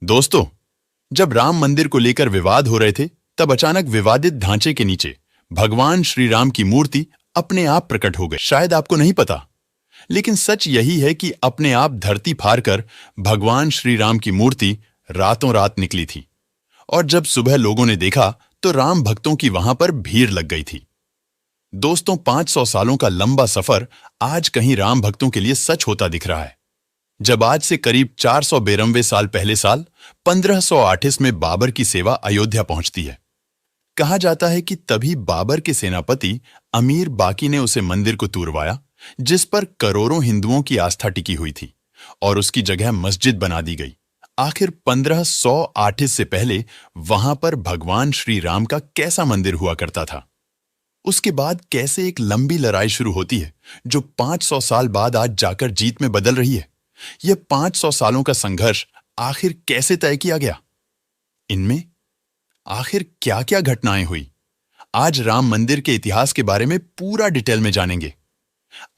दोस्तों, जब राम मंदिर को लेकर विवाद हो रहे थे, तब अचानक विवादित ढांचे के नीचे भगवान श्री राम की मूर्ति अपने आप प्रकट हो गई। शायद आपको नहीं पता, लेकिन सच यही है कि अपने आप धरती फाड़ कर भगवान श्री राम की मूर्ति रातों रात निकली थी। और जब सुबह लोगों ने देखा तो राम भक्तों की वहां पर भीड़ लग गई थी। दोस्तों, 500 सालों का लंबा सफर आज कहीं राम भक्तों के लिए सच होता दिख रहा है। जब आज से करीब 492 साल पहले साल 1538 में बाबर की सेवा अयोध्या पहुंचती है। कहा जाता है कि तभी बाबर के सेनापति अमीर बाकी ने उसे मंदिर को तुरवाया, जिस पर करोड़ों हिंदुओं की आस्था टिकी हुई थी, और उसकी जगह मस्जिद बना दी गई। आखिर 1538 से पहले वहां पर भगवान श्री राम का कैसा मंदिर हुआ करता था? उसके बाद कैसे एक लंबी लड़ाई शुरू होती है, जो 500 साल बाद आज जाकर जीत में बदल रही है? यह 500 सालों का संघर्ष आखिर कैसे तय किया गया? इनमें आखिर क्या क्या घटनाएं हुई? आज राम मंदिर के इतिहास के बारे में पूरा डिटेल में जानेंगे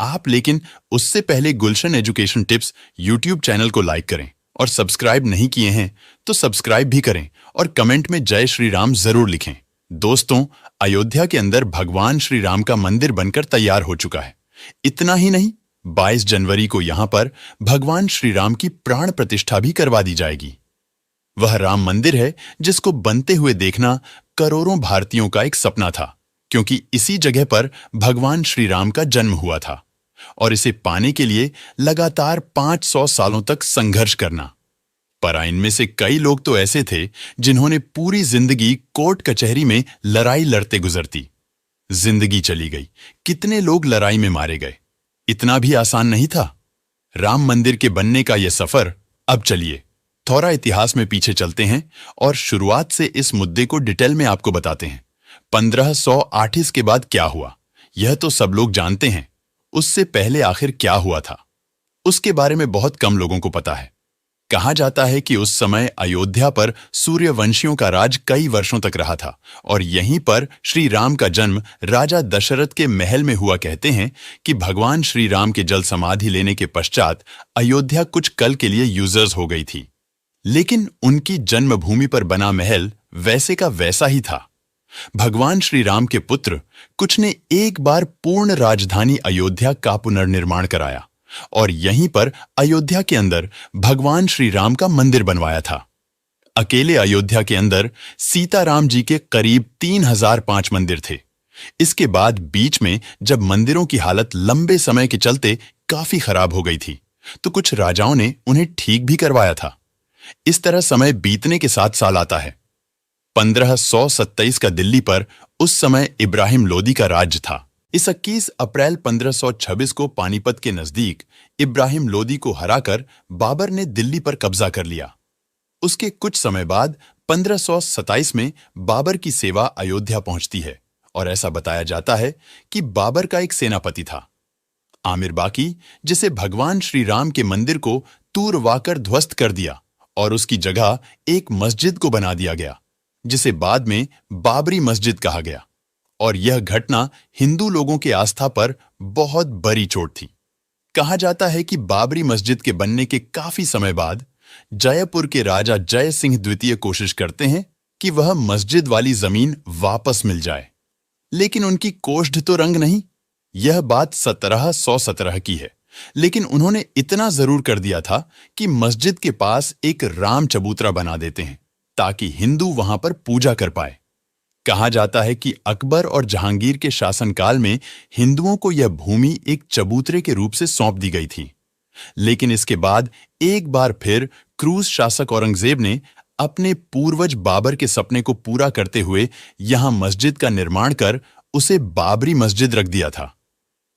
आप। लेकिन उससे पहले गुलशन एजुकेशन टिप्स यूट्यूब चैनल को लाइक करें, और सब्सक्राइब नहीं किए हैं तो सब्सक्राइब भी करें, और कमेंट में जय श्री राम जरूर लिखें। दोस्तों, अयोध्या के अंदर भगवान श्री राम का मंदिर बनकर तैयार हो चुका है। इतना ही नहीं, 22 जनवरी को यहां पर भगवान श्री राम की प्राण प्रतिष्ठा भी करवा दी जाएगी। वह राम मंदिर है जिसको बनते हुए देखना करोड़ों भारतीयों का एक सपना था, क्योंकि इसी जगह पर भगवान श्री राम का जन्म हुआ था, और इसे पाने के लिए लगातार 500 सालों तक संघर्ष करना पड़ा। इनमें से कई लोग तो ऐसे थे जिन्होंने पूरी जिंदगी कोर्ट कचहरी में लड़ाई लड़ते गुजरती। जिंदगी चली गई, कितने लोग लड़ाई में मारे गए। इतना भी आसान नहीं था राम मंदिर के बनने का यह सफर। अब चलिए थोड़ा इतिहास में पीछे चलते हैं और शुरुआत से इस मुद्दे को डिटेल में आपको बताते हैं। 1538 के बाद क्या हुआ, यह तो सब लोग जानते हैं। उससे पहले आखिर क्या हुआ था, उसके बारे में बहुत कम लोगों को पता है। कहा जाता है कि उस समय अयोध्या पर सूर्यवंशियों का राज कई वर्षों तक रहा था, और यहीं पर श्री राम का जन्म राजा दशरथ के महल में हुआ। कहते हैं कि भगवान श्री राम के जल समाधि लेने के पश्चात अयोध्या कुछ कल के लिए यूजर्स हो गई थी, लेकिन उनकी जन्मभूमि पर बना महल वैसे का वैसा ही था। भगवान श्री राम के पुत्र कुछ ने एक बार पूर्ण राजधानी अयोध्या का पुनर्निर्माण कराया, और यहीं पर अयोध्या के अंदर भगवान श्री राम का मंदिर बनवाया था। अकेले अयोध्या के अंदर सीताराम जी के करीब 3005 मंदिर थे। इसके बाद बीच में जब मंदिरों की हालत लंबे समय के चलते काफी खराब हो गई थी, तो कुछ राजाओं ने उन्हें ठीक भी करवाया था। इस तरह समय बीतने के साथ साल आता है। 1527 का दिल्ली पर उस समय इब्राहिम लोदी का राज्य था। इस 21 अप्रैल 1526 को पानीपत के नजदीक इब्राहिम लोदी को हराकर बाबर ने दिल्ली पर कब्जा कर लिया। उसके कुछ समय बाद 1527 में बाबर की सेवा अयोध्या पहुंचती है, और ऐसा बताया जाता है कि बाबर का एक सेनापति था, आमिर बाकी, जिसे भगवान श्री राम के मंदिर को तुरवाकर ध्वस्त कर दिया, और उसकी जगह एक मस्जिद को बना दिया गया, जिसे बाद में बाबरी मस्जिद कहा गया। और यह घटना हिंदू लोगों के आस्था पर बहुत बड़ी चोट थी। कहा जाता है कि बाबरी मस्जिद के बनने के काफी समय बाद जयपुर के राजा जय सिंह द्वितीय कोशिश करते हैं कि वह मस्जिद वाली जमीन वापस मिल जाए, लेकिन उनकी कोष्ठ तो रंग नहीं। यह बात 1717 की है, लेकिन उन्होंने इतना जरूर कर दिया था कि मस्जिद के पास एक राम चबूतरा बना देते हैं, ताकि हिंदू वहां पर पूजा कर पाए। कहा जाता है कि अकबर और जहांगीर के शासनकाल में हिंदुओं को यह भूमि एक चबूतरे के रूप से सौंप दी गई थी, लेकिन इसके बाद एक बार फिर क्रूज शासक औरंगजेब ने अपने पूर्वज बाबर के सपने को पूरा करते हुए यहां मस्जिद का निर्माण कर उसे बाबरी मस्जिद रख दिया था।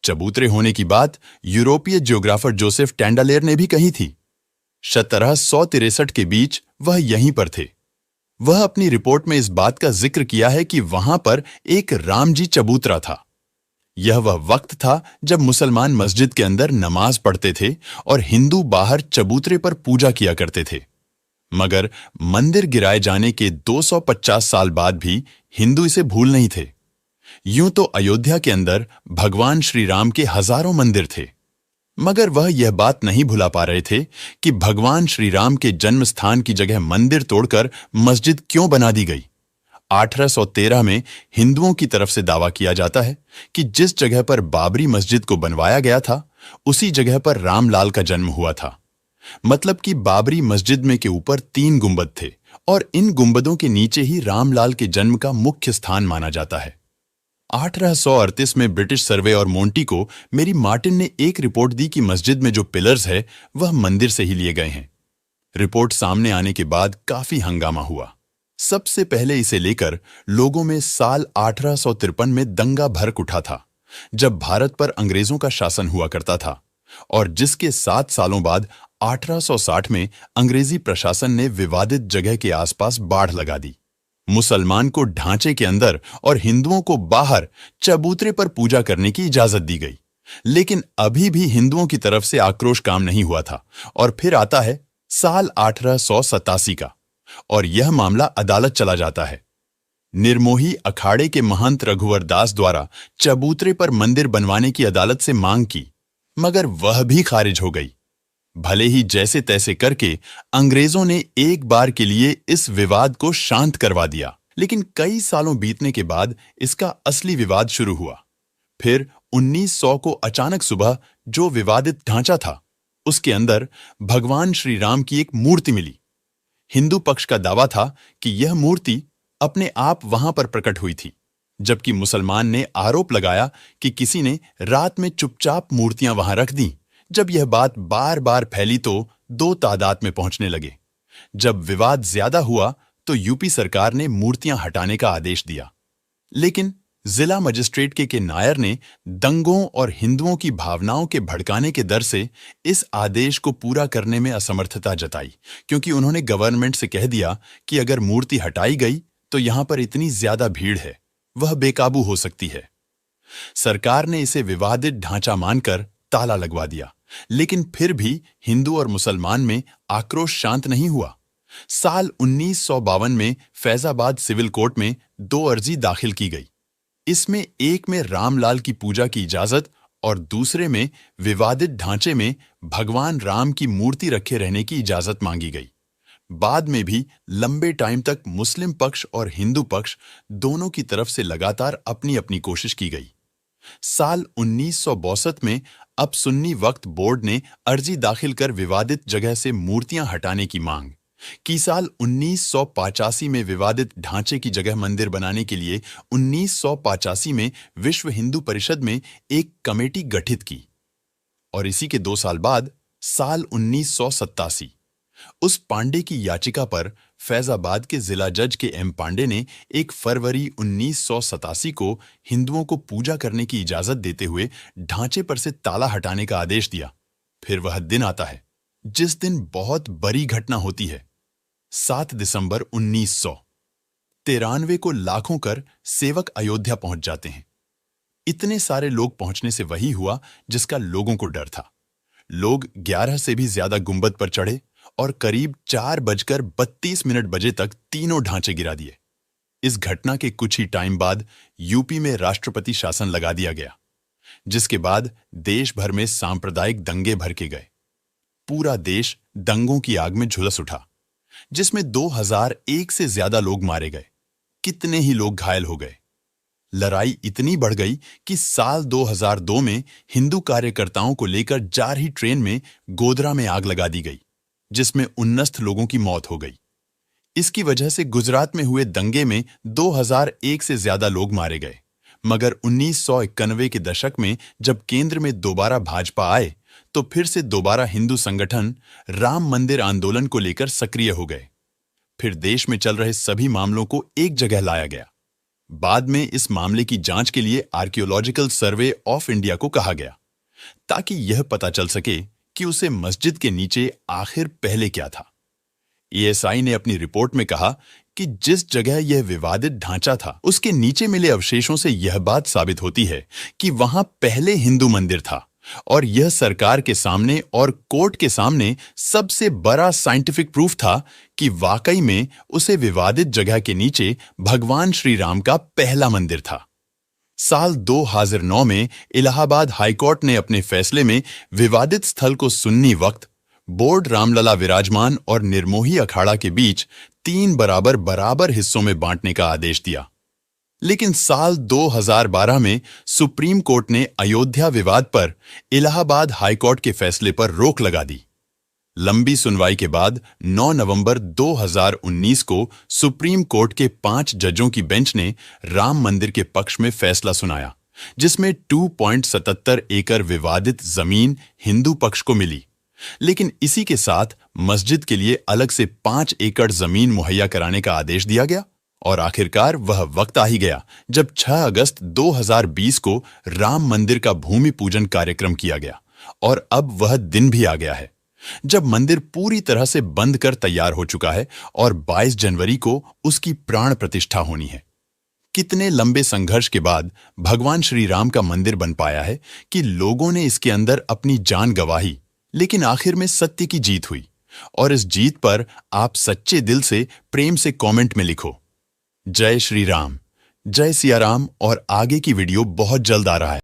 चबूतरे होने की बात यूरोपीय ज्योग्राफर जोसेफ टैंडालेर ने भी कही थी। 1763 के बीच वह यहीं पर थे। वह अपनी रिपोर्ट में इस बात का जिक्र किया है कि वहां पर एक रामजी चबूतरा था। यह वह वक्त था जब मुसलमान मस्जिद के अंदर नमाज पढ़ते थे और हिंदू बाहर चबूतरे पर पूजा किया करते थे। मगर मंदिर गिराए जाने के 250 साल बाद भी हिंदू इसे भूल नहीं थे। यूं तो अयोध्या के अंदर भगवान श्री राम के हजारों मंदिर थे, मगर वह यह बात नहीं भुला पा रहे थे कि भगवान श्री राम के जन्म स्थान की जगह मंदिर तोड़कर मस्जिद क्यों बना दी गई। 1813 में हिंदुओं की तरफ से दावा किया जाता है कि जिस जगह पर बाबरी मस्जिद को बनवाया गया था उसी जगह पर रामलाल का जन्म हुआ था। मतलब कि बाबरी मस्जिद में के ऊपर 3 गुंबद थे और इन गुंबदों के नीचे ही रामलाल के जन्म का मुख्य स्थान माना जाता है। 1838 में ब्रिटिश सर्वे और मोंटी को मेरी मार्टिन ने एक रिपोर्ट दी कि मस्जिद में जो पिलर्स है वह मंदिर से ही लिए गए हैं। रिपोर्ट सामने आने के बाद काफी हंगामा हुआ। सबसे पहले इसे लेकर लोगों में साल 1853 में दंगा भड़क उठा था, जब भारत पर अंग्रेजों का शासन हुआ करता था, और जिसके 7 सालों बाद 1860 में अंग्रेजी प्रशासन ने विवादित जगह के आसपास बाड़ लगा दी। मुसलमान को ढांचे के अंदर और हिंदुओं को बाहर चबूतरे पर पूजा करने की इजाजत दी गई। लेकिन अभी भी हिंदुओं की तरफ से आक्रोश काम नहीं हुआ था और फिर आता है साल 1887 का और यह मामला अदालत चला जाता है। निर्मोही अखाड़े के महंत रघुवर दास द्वारा चबूतरे पर मंदिर बनवाने की अदालत से मांग की, मगर वह भी खारिज हो गई। भले ही जैसे तैसे करके अंग्रेजों ने एक बार के लिए इस विवाद को शांत करवा दिया, लेकिन कई सालों बीतने के बाद इसका असली विवाद शुरू हुआ। फिर 1900 को अचानक सुबह जो विवादित ढांचा था उसके अंदर भगवान श्री राम की एक मूर्ति मिली। हिंदू पक्ष का दावा था कि यह मूर्ति अपने आप वहां पर प्रकट हुई थी, जबकि मुसलमान ने आरोप लगाया कि किसी ने रात में चुपचाप मूर्तियां वहां रख दी। जब यह बात बार बार फैली तो 2 तादाद में पहुंचने लगे। जब विवाद ज्यादा हुआ तो यूपी सरकार ने मूर्तियां हटाने का आदेश दिया, लेकिन जिला मजिस्ट्रेट के नायर ने दंगों और हिंदुओं की भावनाओं के भड़काने के डर से इस आदेश को पूरा करने में असमर्थता जताई, क्योंकि उन्होंने गवर्नमेंट से कह दिया कि अगर मूर्ति हटाई गई तो यहां पर इतनी ज्यादा भीड़ है, वह बेकाबू हो सकती है। सरकार ने इसे विवादित ढांचा मानकर ताला लगवा दिया, लेकिन फिर भी हिंदू और मुसलमान में आक्रोश शांत नहीं हुआ। साल 1952 में फैजाबाद सिविल कोर्ट में 2 अर्जी दाखिल की गई। इसमें एक में रामलाल की पूजा की इजाजत और दूसरे में विवादित ढांचे में भगवान राम की मूर्ति रखे रहने की इजाजत मांगी गई। बाद में भी लंबे टाइम तक मुस्लिम पक्ष और हिंदू पक्ष दोनों की तरफ से लगातार अपनी अपनी कोशिश की गई। साल 1962 में अब सुन्नी वक्फ बोर्ड ने अर्जी दाखिल कर विवादित जगह से मूर्तियां हटाने की मांग की। साल 1985 में विवादित ढांचे की जगह मंदिर बनाने के लिए 1985 में विश्व हिंदू परिषद में एक कमेटी गठित की, और इसी के 2 साल बाद साल 1987 उस पांडे की याचिका पर फैजाबाद के जिला जज के एम पांडे ने 1 फरवरी 1987 को हिंदुओं को पूजा करने की इजाजत देते हुए ढांचे पर से ताला हटाने का आदेश दिया। फिर वह दिन आता है जिस दिन बहुत बड़ी घटना होती है। 7 दिसंबर 1993 को लाखों कर सेवक अयोध्या पहुंच जाते हैं। इतने सारे लोग पहुंचने से वही हुआ जिसका लोगों को डर था। लोग 11 से भी ज्यादा गुंबद पर चढ़े और करीब 4:32 बजे तक तीनों ढांचे गिरा दिए। इस घटना के कुछ ही टाइम बाद यूपी में राष्ट्रपति शासन लगा दिया गया, जिसके बाद देश भर में सांप्रदायिक दंगे भड़के गए। पूरा देश दंगों की आग में झुलस उठा, जिसमें 2001 से ज्यादा लोग मारे गए, कितने ही लोग घायल हो गए। लड़ाई इतनी बढ़ गई कि साल 2002 में हिंदू कार्यकर्ताओं को लेकर जा रही ट्रेन में गोधरा में आग लगा दी गई, जिसमें 19 लोगों की मौत हो गई। इसकी वजह से गुजरात में हुए दंगे में 2001 से ज्यादा लोग मारे गए। मगर 1991 के दशक में जब केंद्र में दोबारा भाजपा आए तो फिर से दोबारा हिंदू संगठन राम मंदिर आंदोलन को लेकर सक्रिय हो गए। फिर देश में चल रहे सभी मामलों को एक जगह लाया गया। बाद में इस मामले की जांच के लिए आर्कियोलॉजिकल सर्वे ऑफ इंडिया को कहा गया, ताकि यह पता चल सके कि उसे मस्जिद के नीचे आखिर पहले क्या था। एएसआई ने अपनी रिपोर्ट में कहा कि जिस जगह यह विवादित ढांचा था उसके नीचे मिले अवशेषों से यह बात साबित होती है कि वहां पहले हिंदू मंदिर था, और यह सरकार के सामने और कोर्ट के सामने सबसे बड़ा साइंटिफिक प्रूफ था कि वाकई में उसे विवादित जगह के नीचे भगवान श्री राम का पहला मंदिर था। साल 2009 में इलाहाबाद हाईकोर्ट ने अपने फैसले में विवादित स्थल को सुन्नी वक्त, बोर्ड रामलला विराजमान और निर्मोही अखाड़ा के बीच 3 बराबर हिस्सों में बांटने का आदेश दिया। लेकिन साल 2012 में सुप्रीम कोर्ट ने अयोध्या विवाद पर इलाहाबाद हाईकोर्ट के फैसले पर रोक लगा दी। लंबी सुनवाई के बाद 9 नवंबर 2019 को सुप्रीम कोर्ट के 5 जजों की बेंच ने राम मंदिर के पक्ष में फैसला सुनाया, जिसमें 2.77 एकड़ विवादित जमीन हिंदू पक्ष को मिली। लेकिन इसी के साथ मस्जिद के लिए अलग से 5 एकड़ जमीन मुहैया कराने का आदेश दिया गया और आखिरकार वह वक्त आ ही गया जब 6 अगस्त 2020 को राम मंदिर का भूमि पूजन कार्यक्रम किया गया। और अब वह दिन भी आ गया है जब मंदिर पूरी तरह से बंद कर तैयार हो चुका है और 22 जनवरी को उसकी प्राण प्रतिष्ठा होनी है। कितने लंबे संघर्ष के बाद भगवान श्री राम का मंदिर बन पाया है कि लोगों ने इसके अंदर अपनी जान गंवाई, लेकिन आखिर में सत्य की जीत हुई। और इस जीत पर आप सच्चे दिल से प्रेम से कमेंट में लिखो, जय श्री राम, जय सिया राम। और आगे की वीडियो बहुत जल्द आ रहा है।